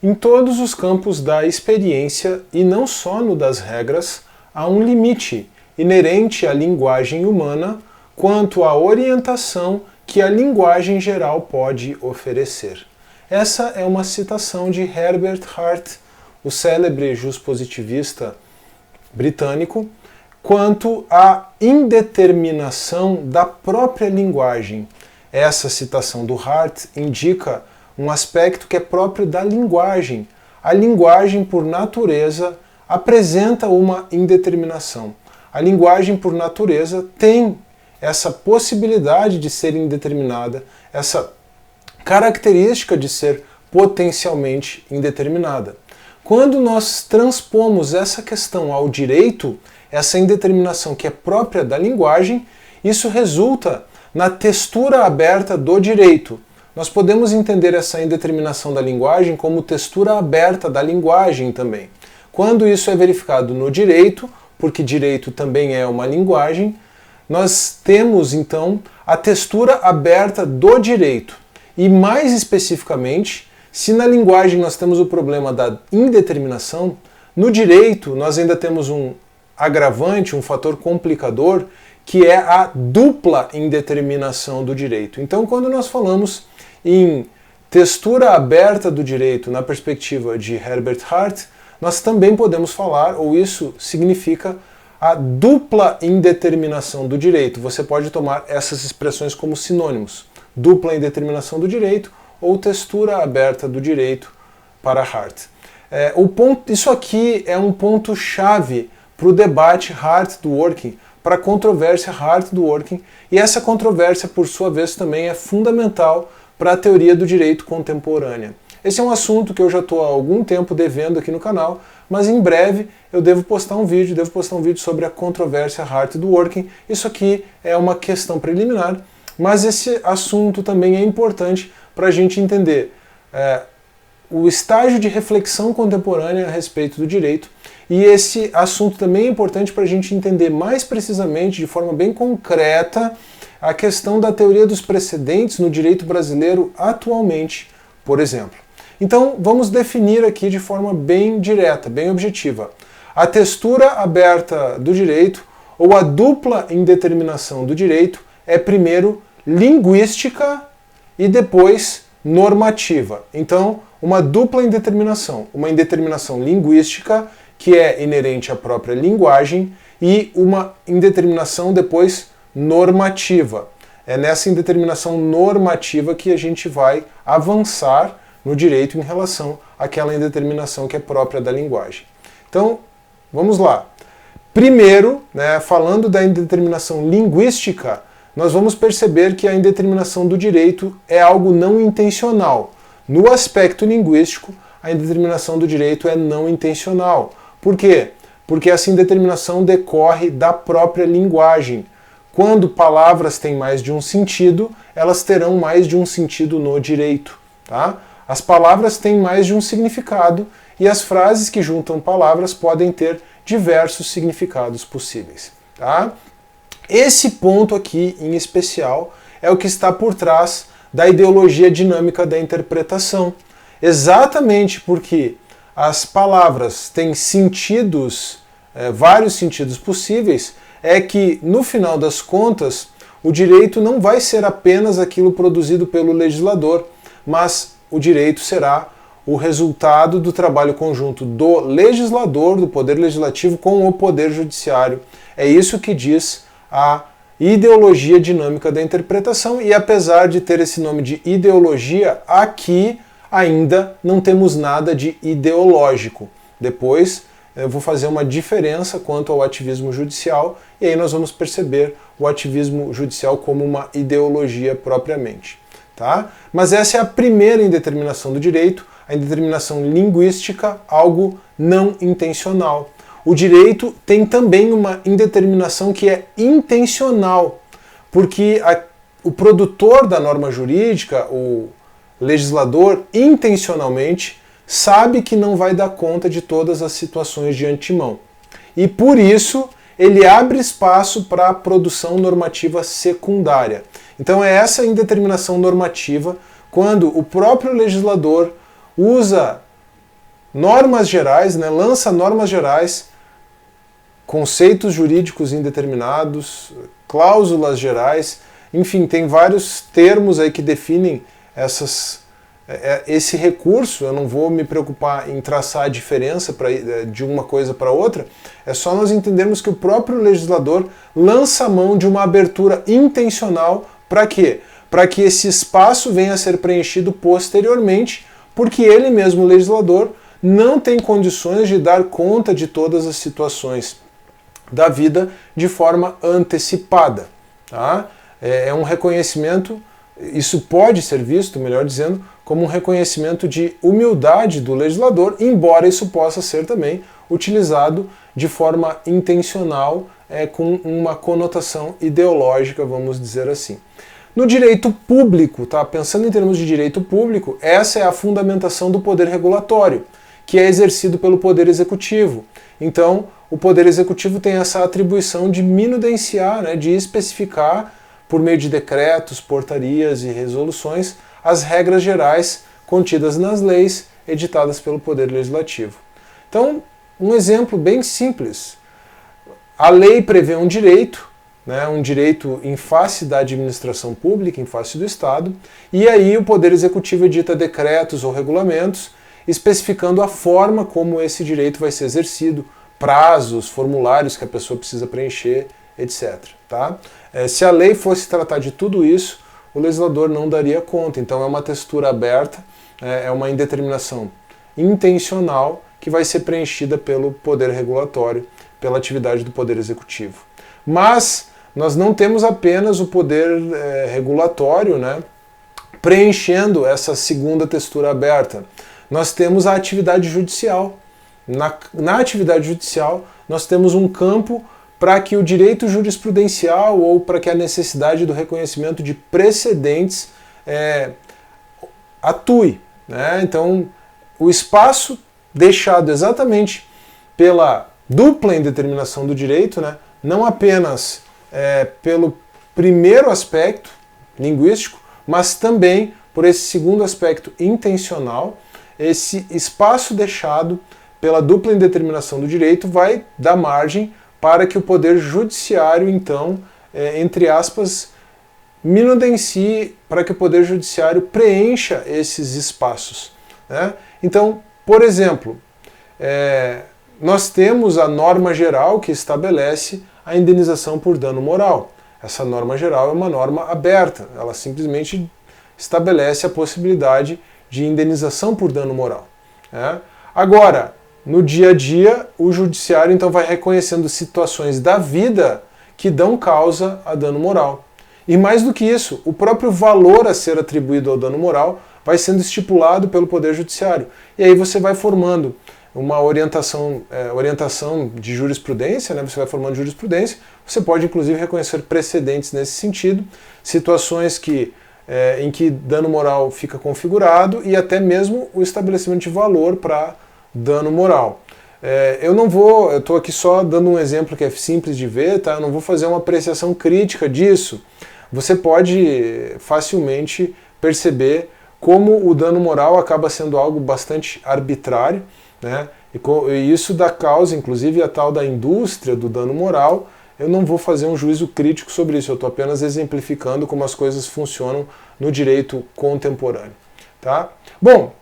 Em todos os campos da experiência, e não só no das regras, há um limite inerente à linguagem humana quanto à orientação que a linguagem geral pode oferecer. Essa é uma citação de Herbert Hart, o célebre juspositivista britânico, quanto à indeterminação da própria linguagem. Essa citação do Hart indica um aspecto que é próprio da linguagem. A linguagem, por natureza, apresenta uma indeterminação. A linguagem, por natureza, tem essa possibilidade de ser indeterminada, essa característica de ser potencialmente indeterminada. Quando nós transpomos essa questão ao direito, essa indeterminação que é própria da linguagem, isso resulta na textura aberta do direito. Nós podemos entender essa indeterminação da linguagem como textura aberta da linguagem também. Quando isso é verificado no direito, porque direito também é uma linguagem, nós temos então a textura aberta do direito. E mais especificamente, se na linguagem nós temos o problema da indeterminação, no direito nós ainda temos um agravante, um fator complicador, que é a dupla indeterminação do direito. Então, quando nós falamos em textura aberta do direito na perspectiva de Herbert Hart, nós também podemos falar, ou isso significa a dupla indeterminação do direito. Você pode tomar essas expressões como sinônimos. Dupla indeterminação do direito ou textura aberta do direito para Hart. Isso aqui é um ponto-chave para o debate Hart-Dworkin, para a controvérsia Hart-Dworkin, e essa controvérsia, por sua vez, também é fundamental para a teoria do direito contemporânea. Esse é um assunto que eu já estou há algum tempo devendo aqui no canal, mas em breve eu devo postar um vídeo sobre a controvérsia Hart-Dworkin. Isso aqui é uma questão preliminar, mas esse assunto também é importante para a gente entender o estágio de reflexão contemporânea a respeito do direito, e esse assunto também é importante para a gente entender mais precisamente, de forma bem concreta, a questão da teoria dos precedentes no direito brasileiro atualmente, por exemplo. Então, vamos definir aqui de forma bem direta, bem objetiva. A textura aberta do direito, ou a dupla indeterminação do direito, é primeiro linguística e depois normativa. Então, uma dupla indeterminação, uma indeterminação linguística, que é inerente à própria linguagem, e uma indeterminação depois normativa. É nessa indeterminação normativa que a gente vai avançar no direito em relação àquela indeterminação que é própria da linguagem. Então, vamos lá. Primeiro, falando da indeterminação linguística, nós vamos perceber que a indeterminação do direito é algo não intencional. No aspecto linguístico, a indeterminação do direito é não intencional. Por quê? Porque essa indeterminação decorre da própria linguagem. Quando palavras têm mais de um sentido, elas terão mais de um sentido no direito. Tá? As palavras têm mais de um significado e as frases que juntam palavras podem ter diversos significados possíveis. Tá? Esse ponto aqui, em especial, é o que está por trás da ideologia dinâmica da interpretação. Exatamente porque as palavras têm sentidos, vários sentidos possíveis, é que, no final das contas, o direito não vai ser apenas aquilo produzido pelo legislador, mas o direito será o resultado do trabalho conjunto do legislador, do poder legislativo, com o poder judiciário. É isso que diz a ideologia dinâmica da interpretação, e apesar de ter esse nome de ideologia, aqui ainda não temos nada de ideológico. Depois eu vou fazer uma diferença quanto ao ativismo judicial, e aí nós vamos perceber o ativismo judicial como uma ideologia propriamente. Tá? Mas essa é a primeira indeterminação do direito, a indeterminação linguística, algo não intencional. O direito tem também uma indeterminação que é intencional, porque o produtor da norma jurídica, o legislador, intencionalmente sabe que não vai dar conta de todas as situações de antemão. E por isso ele abre espaço para a produção normativa secundária. Então é essa indeterminação normativa quando o próprio legislador usa normas gerais, né, lança normas gerais, conceitos jurídicos indeterminados, cláusulas gerais, enfim, tem vários termos aí que definem esse recurso. Eu não vou me preocupar em traçar a diferença de uma coisa para outra, é só nós entendermos que o próprio legislador lança a mão de uma abertura intencional para quê? Para que esse espaço venha a ser preenchido posteriormente, porque ele mesmo, o legislador, não tem condições de dar conta de todas as situações da vida de forma antecipada. Tá? É um reconhecimento, isso pode ser visto, melhor dizendo, como um reconhecimento de humildade do legislador, embora isso possa ser também utilizado de forma intencional, com uma conotação ideológica, vamos dizer assim. No direito público, tá? Pensando em termos de direito público, essa é a fundamentação do poder regulatório, que é exercido pelo Poder Executivo. Então, o Poder Executivo tem essa atribuição de minudenciar, né, de especificar, por meio de decretos, portarias e resoluções, as regras gerais contidas nas leis editadas pelo Poder Legislativo. Então, um exemplo bem simples. A lei prevê um direito, né, um direito em face da administração pública, em face do Estado, e aí o Poder Executivo edita decretos ou regulamentos especificando a forma como esse direito vai ser exercido, prazos, formulários que a pessoa precisa preencher, etc. Tá? Se a lei fosse tratar de tudo isso, o legislador não daria conta. Então é uma textura aberta, é uma indeterminação intencional que vai ser preenchida pelo poder regulatório, pela atividade do Poder Executivo. Mas nós não temos apenas o poder regulatório, né, preenchendo essa segunda textura aberta. Nós temos a atividade judicial. Na atividade judicial, nós temos um campo para que o direito jurisprudencial ou para que a necessidade do reconhecimento de precedentes atue. Né? Então, o espaço deixado exatamente pela dupla indeterminação do direito, né? Não apenas pelo primeiro aspecto linguístico, mas também por esse segundo aspecto intencional, esse espaço deixado pela dupla indeterminação do direito vai dar margem para que o Poder Judiciário, então, entre aspas, minudencie, para que o Poder Judiciário preencha esses espaços. Né? Então, por exemplo, nós temos a norma geral que estabelece a indenização por dano moral. Essa norma geral é uma norma aberta, ela simplesmente estabelece a possibilidade de indenização por dano moral. Né? Agora, no dia a dia, o judiciário então vai reconhecendo situações da vida que dão causa a dano moral. E mais do que isso, o próprio valor a ser atribuído ao dano moral vai sendo estipulado pelo Poder Judiciário. E aí você vai formando uma orientação de jurisprudência, né? Você vai formando jurisprudência, você pode inclusive reconhecer precedentes nesse sentido, situações em que dano moral fica configurado e até mesmo o estabelecimento de valor para dano moral. Eu estou aqui só dando um exemplo que é simples de ver, tá? Eu não vou fazer uma apreciação crítica disso. Você pode facilmente perceber como o dano moral acaba sendo algo bastante arbitrário, né? E isso dá causa, inclusive, a tal da indústria do dano moral. Eu não vou fazer um juízo crítico sobre isso, eu estou apenas exemplificando como as coisas funcionam no direito contemporâneo. Tá? Bom,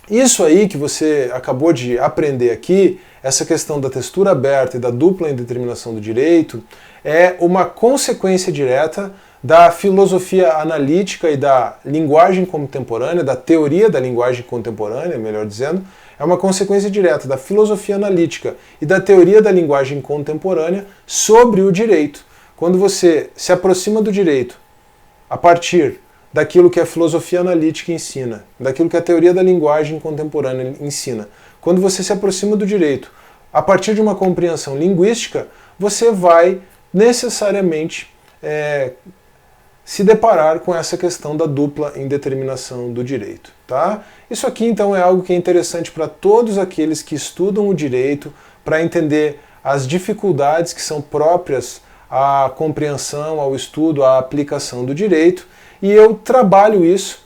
isso aí que você acabou de aprender aqui, essa questão da textura aberta e da dupla indeterminação do direito, é uma consequência direta da filosofia analítica e da linguagem contemporânea, da teoria da linguagem contemporânea, melhor dizendo, é uma consequência direta da filosofia analítica e da teoria da linguagem contemporânea sobre o direito. Quando você se aproxima do direito a partir daquilo que a filosofia analítica ensina, daquilo que a teoria da linguagem contemporânea ensina, quando você se aproxima do direito a partir de uma compreensão linguística, você vai necessariamente se deparar com essa questão da dupla indeterminação do direito. Tá? Isso aqui então é algo que é interessante para todos aqueles que estudam o direito, para entender as dificuldades que são próprias à compreensão, ao estudo, à aplicação do direito, e eu trabalho isso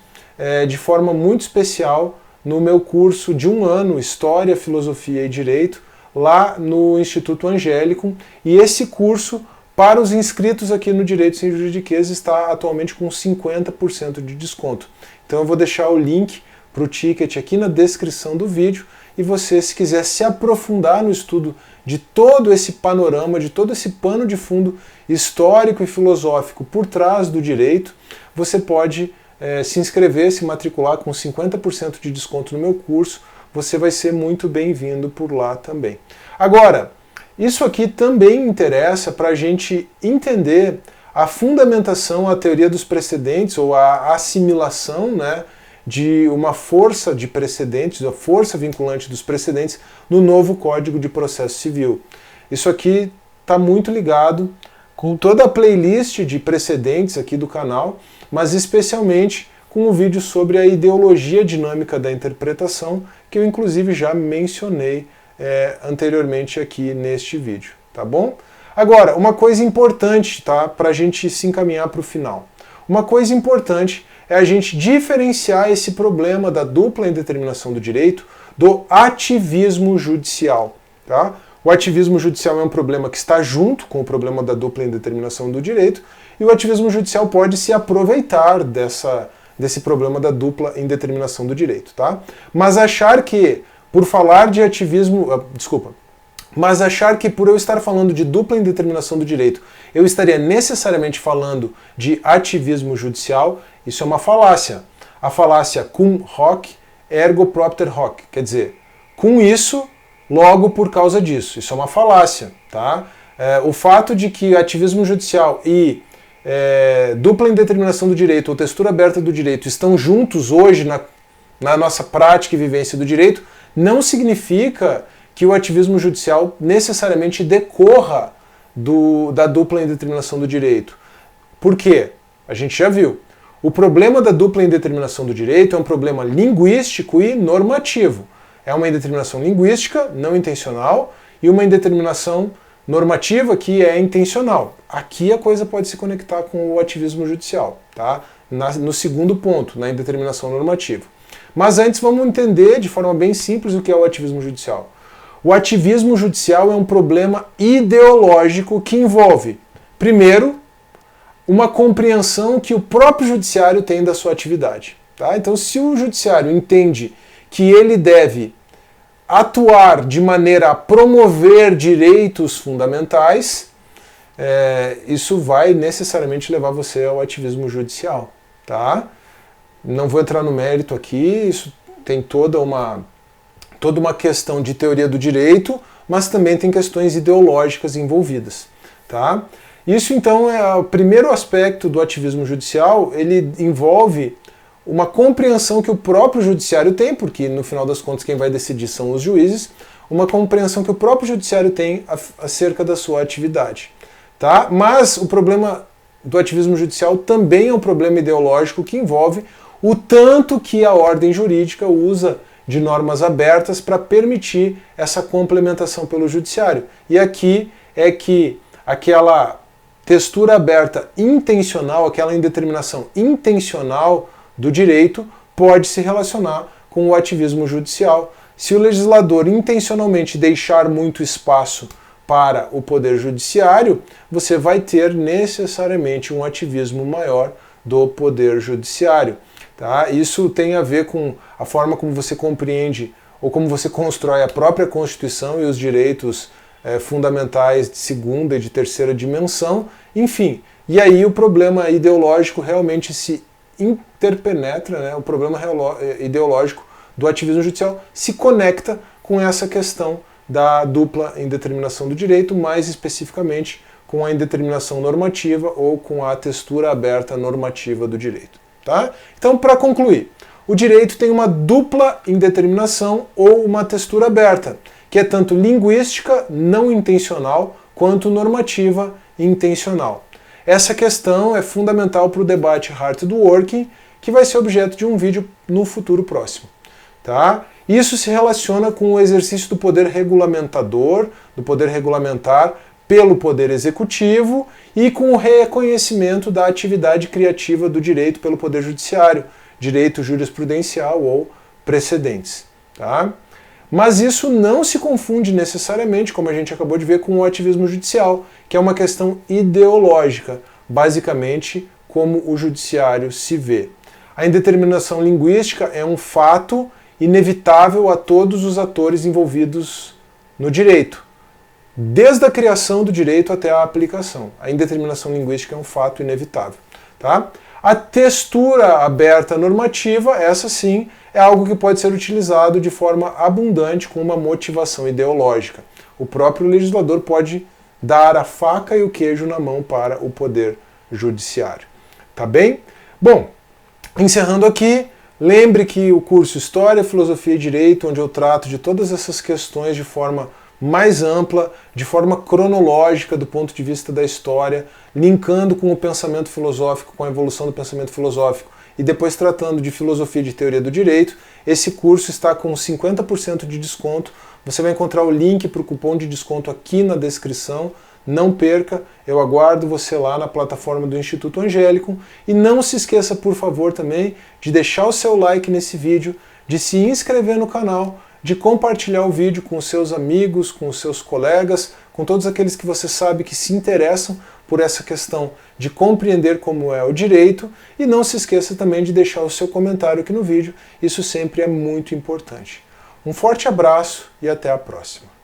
de forma muito especial no meu curso de 1 ano, História, Filosofia e Direito, lá no Instituto Angélico, e esse curso, para os inscritos aqui no Direito Sem Juridiquês, está atualmente com 50% de desconto. Então eu vou deixar o link para o ticket aqui na descrição do vídeo, e você, se quiser se aprofundar no estudo de todo esse panorama, de todo esse pano de fundo histórico e filosófico por trás do direito, você pode se inscrever, se matricular com 50% de desconto no meu curso. Você vai ser muito bem-vindo por lá também. Agora, isso aqui também interessa para a gente entender a fundamentação, a teoria dos precedentes, ou a assimilação, né, de uma força de precedentes, a força vinculante dos precedentes no novo Código de Processo Civil. Isso aqui está muito ligado com toda a playlist de precedentes aqui do canal, mas especialmente com o vídeo sobre a ideologia dinâmica da interpretação, que eu inclusive já mencionei anteriormente aqui neste vídeo, tá bom? Agora, uma coisa importante, tá, para a gente se encaminhar para o final. Uma coisa importante é a gente diferenciar esse problema da dupla indeterminação do direito do ativismo judicial, tá? O ativismo judicial é um problema que está junto com o problema da dupla indeterminação do direito, e o ativismo judicial pode se aproveitar desse problema da dupla indeterminação do direito, tá? Mas achar que, por falar de ativismo... Mas achar que por eu estar falando de dupla indeterminação do direito, eu estaria necessariamente falando de ativismo judicial, isso é uma falácia. A falácia cum hoc, ergo propter hoc. Quer dizer, com isso, logo por causa disso. Isso é uma falácia, tá? O fato de que ativismo judicial e dupla indeterminação do direito, ou textura aberta do direito, estão juntos hoje na nossa prática e vivência do direito, não significa que o ativismo judicial necessariamente decorra da dupla indeterminação do direito. Por quê? A gente já viu. O problema da dupla indeterminação do direito é um problema linguístico e normativo. É uma indeterminação linguística, não intencional, e uma indeterminação normativa que é intencional. Aqui a coisa pode se conectar com o ativismo judicial, tá? No segundo ponto, na indeterminação normativa. Mas antes vamos entender de forma bem simples o que é o ativismo judicial. O ativismo judicial é um problema ideológico que envolve, primeiro, uma compreensão que o próprio judiciário tem da sua atividade. Tá? Então, se o judiciário entende que ele deve atuar de maneira a promover direitos fundamentais, isso vai necessariamente levar você ao ativismo judicial. Tá? Não vou entrar no mérito aqui, isso tem toda uma questão de teoria do direito, mas também tem questões ideológicas envolvidas. Tá? Isso, então, é o primeiro aspecto do ativismo judicial. Ele envolve uma compreensão que o próprio judiciário tem, porque no final das contas quem vai decidir são os juízes, uma compreensão que o próprio judiciário tem acerca da sua atividade. Tá? Mas o problema do ativismo judicial também é um problema ideológico que envolve o tanto que a ordem jurídica usa de normas abertas para permitir essa complementação pelo judiciário. E aqui é que aquela textura aberta intencional, aquela indeterminação intencional do direito pode se relacionar com o ativismo judicial. Se o legislador intencionalmente deixar muito espaço para o poder judiciário, você vai ter necessariamente um ativismo maior do poder judiciário. Tá? Isso tem a ver com a forma como você compreende ou como você constrói a própria Constituição e os direitos fundamentais de segunda e de terceira dimensão, enfim. E aí o problema ideológico realmente se interpenetra, né? O problema ideológico do ativismo judicial se conecta com essa questão da dupla indeterminação do direito, mais especificamente com a indeterminação normativa ou com a textura aberta normativa do direito. Tá? Então, para concluir, o direito tem uma dupla indeterminação ou uma textura aberta, que é tanto linguística, não intencional, quanto normativa, intencional. Essa questão é fundamental para o debate Hard Working, que vai ser objeto de um vídeo no futuro próximo. Tá? Isso se relaciona com o exercício do poder regulamentador, do poder regulamentar pelo poder executivo e com o reconhecimento da atividade criativa do direito pelo poder judiciário, direito jurisprudencial ou precedentes. Tá? Mas isso não se confunde necessariamente, como a gente acabou de ver, com o ativismo judicial, que é uma questão ideológica, basicamente como o judiciário se vê. A indeterminação linguística é um fato inevitável a todos os atores envolvidos no direito, desde a criação do direito até a aplicação. A indeterminação linguística é um fato inevitável. Tá? A textura aberta normativa, essa sim, é algo que pode ser utilizado de forma abundante com uma motivação ideológica. O próprio legislador pode dar a faca e o queijo na mão para o poder judiciário. Tá bem? Bom, encerrando aqui, lembre que o curso História, Filosofia e Direito, onde eu trato de todas essas questões de forma mais ampla, de forma cronológica do ponto de vista da história, linkando com o pensamento filosófico, com a evolução do pensamento filosófico, e depois tratando de filosofia e de teoria do direito. Esse curso está com 50% de desconto. Você vai encontrar o link para o cupom de desconto aqui na descrição. Não perca, eu aguardo você lá na plataforma do Instituto Angélico. E não se esqueça, por favor, também de deixar o seu like nesse vídeo, de se inscrever no canal, de compartilhar o vídeo com os seus amigos, com os seus colegas, com todos aqueles que você sabe que se interessam por essa questão de compreender como é o direito, e não se esqueça também de deixar o seu comentário aqui no vídeo, isso sempre é muito importante. Um forte abraço e até a próxima.